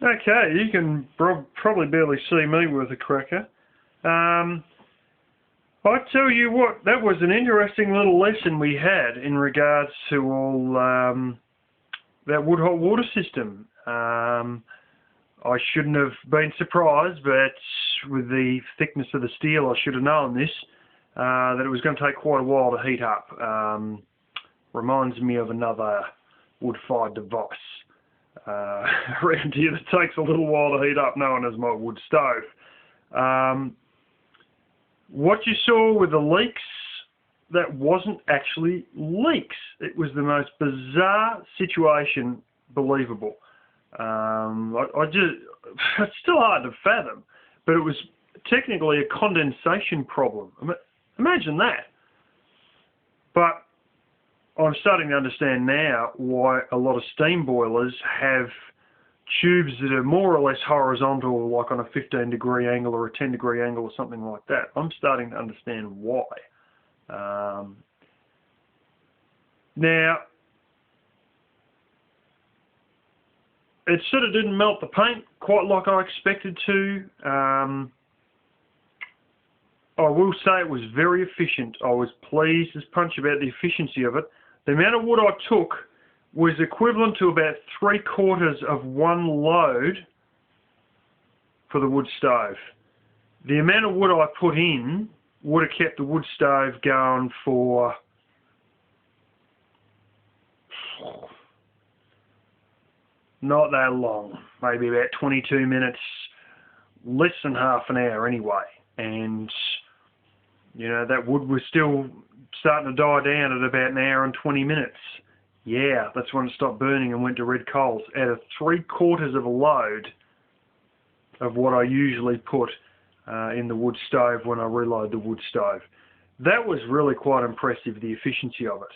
Okay, you can probably barely see me with a cracker. I tell you what, that was an interesting little lesson we had in regards to all that wood hot water system. I shouldn't have been surprised, but with the thickness of the steel, I should have known this, that it was going to take quite a while to heat up. Reminds me of another wood-fired device around here that takes a little while to heat up, known as my wood stove. What you saw with the leaks, that wasn't actually leaks. It was the most bizarre situation believable. It's still hard to fathom, but it was technically a condensation problem. Imagine that. But I'm starting to understand now why a lot of steam boilers have tubes that are more or less horizontal, like on a 15-degree angle or a 10-degree angle or something like that. I'm starting to understand why. Now, it sort of didn't melt the paint quite like I expected to. I will say it was very efficient. I was pleased as punch about the efficiency of it. The amount of wood I took was equivalent to about 3/4 of one load for the wood stove. The amount of wood I put in would have kept the wood stove going for not that long, maybe about 22 minutes, less than half an hour anyway. And, you know, that wood was still starting to die down at about an hour and 20 minutes. Yeah, that's when it stopped burning and went to red coals. Out of 3/4 of a load of what I usually put in the wood stove when I reload the wood stove. That was really quite impressive, the efficiency of it.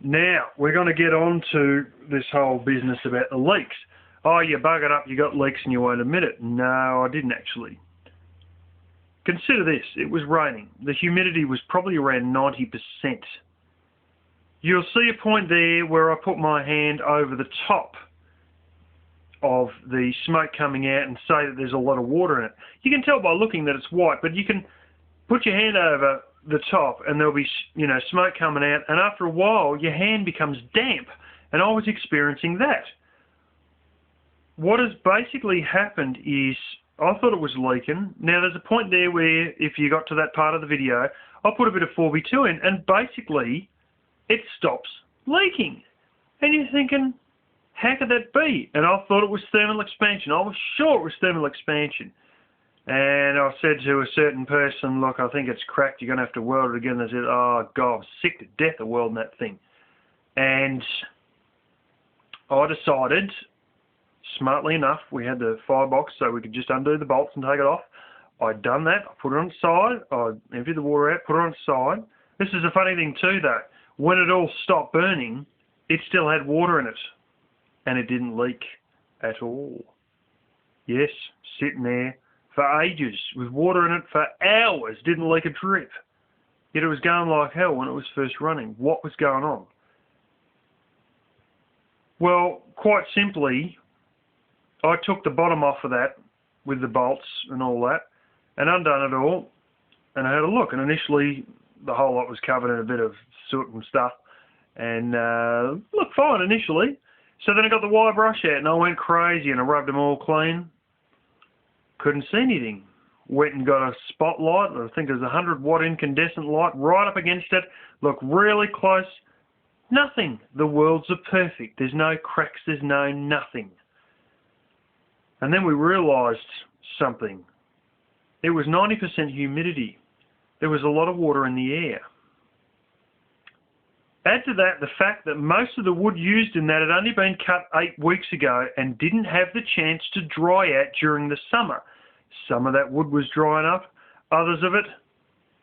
Now, we're going to get on to this whole business about the leaks. Oh, you buggered up, you got leaks and you won't admit it. No, I didn't actually. Consider this, it was raining. The humidity was probably around 90%. You'll see a point there where I put my hand over the top of the smoke coming out and say that there's a lot of water in it. You can tell by looking that it's white, but you can put your hand over the top and there'll be, you know, smoke coming out, and after a while your hand becomes damp, and I was experiencing that. What has basically happened is I thought it was leaking. Now there's a point there where if you got to that part of the video, I'll put a bit of 4B2 in and basically it stops leaking. And you're thinking, how could that be? And I thought it was thermal expansion. I was sure it was thermal expansion. And I said to a certain person, look, I think it's cracked, you're going to have to weld it again. They said, oh God, I'm sick to death of welding that thing. And I decided, smartly enough, we had the firebox so we could just undo the bolts and take it off. I'd done that, I put it on its side, I emptied the water out, put it on its side. This is a funny thing too though. When it all stopped burning, it still had water in it. And it didn't leak at all. Yes, sitting there for ages with water in it for hours, didn't leak a drip. Yet it was going like hell when it was first running. What was going on? Well, quite simply, I took the bottom off of that with the bolts and all that and undone it all and I had a look, and initially the whole lot was covered in a bit of soot and stuff and looked fine initially. So then I got the wire brush out and I went crazy and I rubbed them all clean. Couldn't see anything. Went and got a spotlight, I think there's a 100-watt incandescent light right up against it. Looked really close. Nothing. The worlds are perfect. There's no cracks, there's no nothing. And then we realised something. It was 90% humidity. There was a lot of water in the air. Add to that the fact that most of the wood used in that had only been cut 8 weeks ago and didn't have the chance to dry out during the summer. Some of that wood was drying up, others of it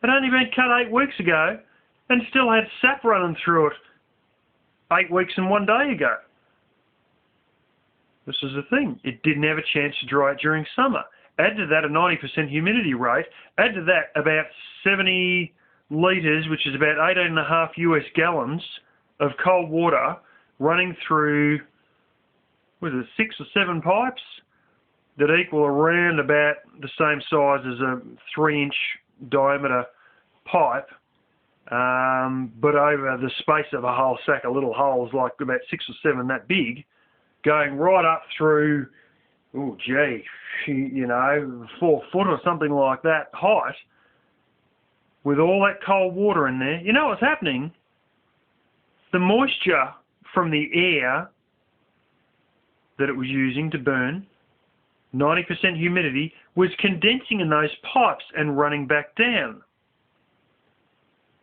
had only been cut 8 weeks ago and still had sap running through it 8 weeks and 1 day ago. This is the thing, it didn't have a chance to dry out during summer. Add to that a 90% humidity rate, add to that about 70 litres, which is about 18.5 US gallons of cold water running through was it 6 or 7 pipes that equal around about the same size as a 3-inch diameter pipe, but over the space of a whole sack of little holes, like about 6 or 7 that big, going right up through, 4 foot or something like that height, with all that cold water in there. You know what's happening? The moisture from the air that it was using to burn, 90% humidity, was condensing in those pipes and running back down.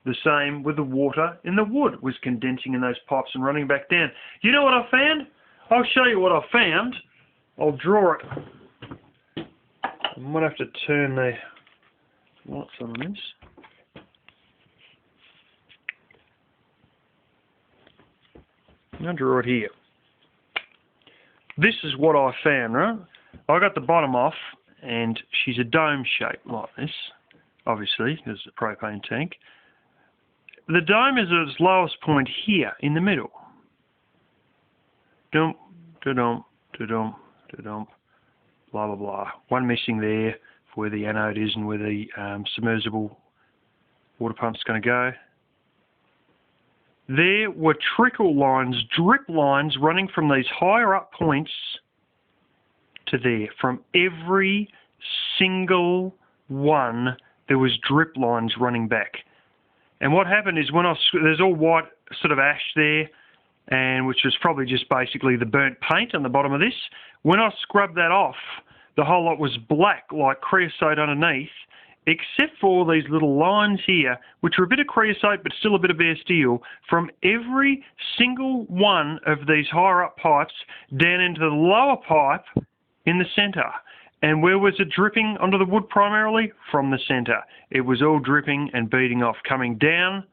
The same with the water in the wood, was condensing in those pipes and running back down. You know what I found? I'll show you what I found. I'll draw it. I might have to turn the lights on this. I'll draw it here. This is what I found, right? I got the bottom off, and she's a dome shape like this, obviously, because it's a propane tank. The dome is at its lowest point here in the middle. Dump, da-dump, da-dump, da-dump, blah, blah, blah. One missing there for where the anode is and where the submersible water pump's going to go. There were trickle lines, drip lines running from these higher up points to there. From every single one, there was drip lines running back. And what happened is there's all white sort of ash there, and which was probably just basically the burnt paint on the bottom of this. When I scrubbed that off, the whole lot was black like creosote underneath, except for these little lines here, which are a bit of creosote but still a bit of bare steel, from every single one of these higher up pipes down into the lower pipe in the centre. And where was it dripping onto the wood primarily? From the centre. It was all dripping and beating off, coming down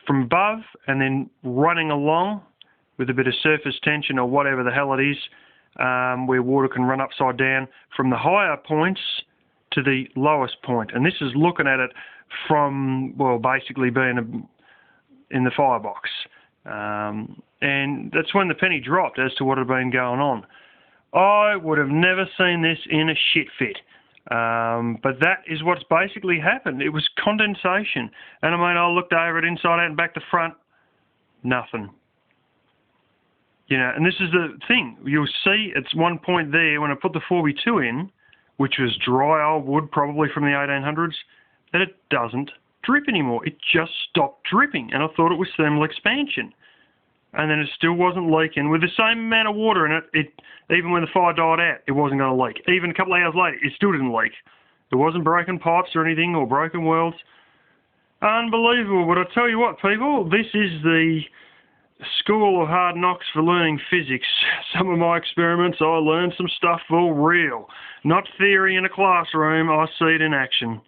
from above and then running along with a bit of surface tension or whatever the hell it is, where water can run upside down from the higher points to the lowest point. And this is looking at it from, well, basically being in the firebox. And that's when the penny dropped as to what had been going on. I would have never seen this in a shit fit. But that is what's basically happened. It was condensation. And I mean, I looked over it inside out and back to front. Nothing. You know, and this is the thing. You'll see at one point there when I put the 4x2 in, which was dry old wood probably from the 1800s, that it doesn't drip anymore. It just stopped dripping. And I thought it was thermal expansion. And then it still wasn't leaking. With the same amount of water in it, even when the fire died out, it wasn't going to leak. Even a couple of hours later, it still didn't leak. There wasn't broken pipes or anything, or broken wells. Unbelievable. But I tell you what, people, this is the school of hard knocks for learning physics. Some of my experiments, I learned some stuff for real. Not theory in a classroom, I see it in action.